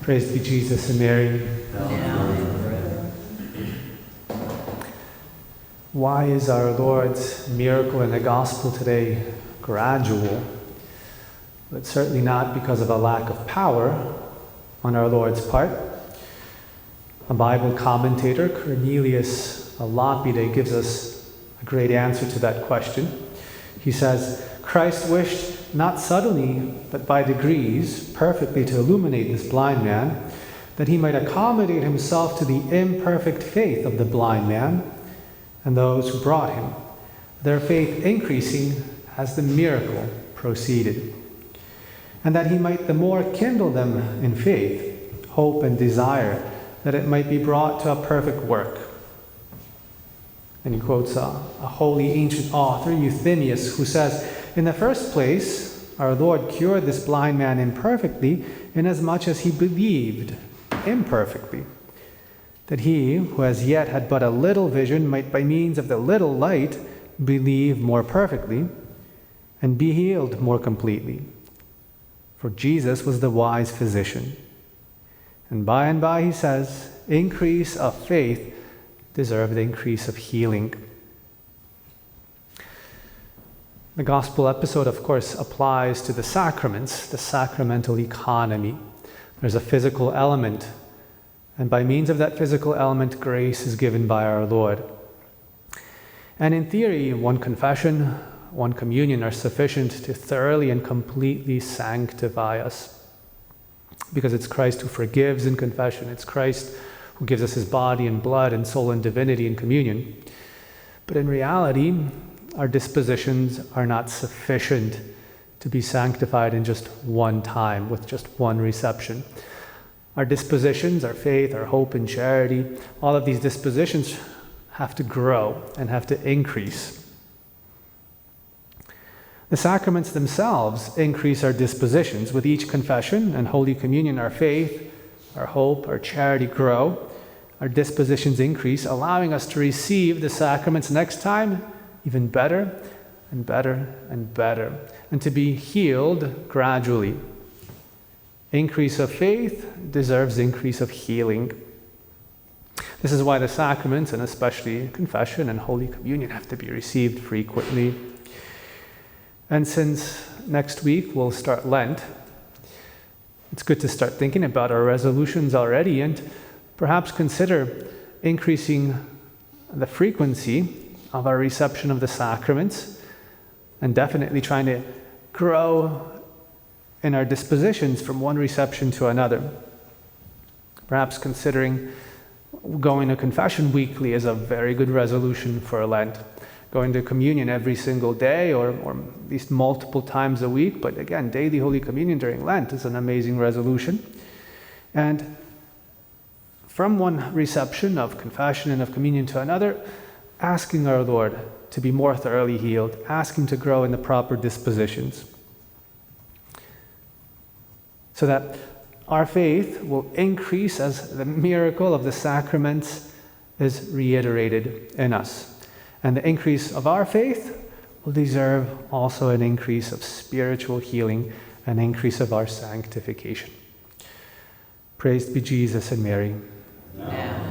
Praise be Jesus and Mary. Why is our Lord's miracle in the gospel today gradual? But certainly not because of a lack of power on our Lord's part. A Bible commentator, Cornelius Wkdy, gives us a great answer to that question. He says, Christ wished not suddenly, but by degrees, perfectly to illuminate this blind man, that he might accommodate himself to the imperfect faith of the blind man and those who brought him, their faith increasing as the miracle proceeded, and that he might the more kindle them in faith, hope, and desire, that it might be brought to a perfect work. And he quotes a holy ancient author, Euthymius, who says, in the first place, our Lord cured this blind man imperfectly, inasmuch as he believed imperfectly, that he, who as yet had but a little vision, might by means of the little light believe more perfectly and be healed more completely. For Jesus was the wise physician. And by, he says, increase of faith deserved the increase of healing. The gospel episode, of course, applies to the sacraments, the sacramental economy. There's a physical element, and by means of that physical element, grace is given by our Lord. And in theory, one confession, one communion are sufficient to thoroughly and completely sanctify us. Because it's Christ who forgives in confession. It's Christ who gives us his body and blood and soul and divinity in communion. But in reality, our dispositions are not sufficient to be sanctified in just one time, with just one reception. Our dispositions, our faith, our hope and charity, all of these dispositions have to grow and have to increase. The sacraments themselves increase our dispositions. With each confession and Holy Communion, our faith, our hope, our charity grow. Our dispositions increase, allowing us to receive the sacraments next time even better and better and better, and to be healed gradually. Increase of faith deserves increase of healing. This is why the sacraments, and especially confession and Holy Communion, have to be received frequently. And since next week we'll start Lent, it's good to start thinking about our resolutions already and perhaps consider increasing the frequency of our reception of the sacraments, and definitely trying to grow in our dispositions from one reception to another. Perhaps considering going to confession weekly is a very good resolution for Lent. Going to communion every single day or at least multiple times a week, but again, daily Holy Communion during Lent is an amazing resolution. And from one reception of confession and of communion to another, asking our Lord to be more thoroughly healed, asking to grow in the proper dispositions, so that our faith will increase as the miracle of the sacraments is reiterated in us. And the increase of our faith will deserve also an increase of spiritual healing, an increase of our sanctification. Praised be Jesus and Mary. Amen.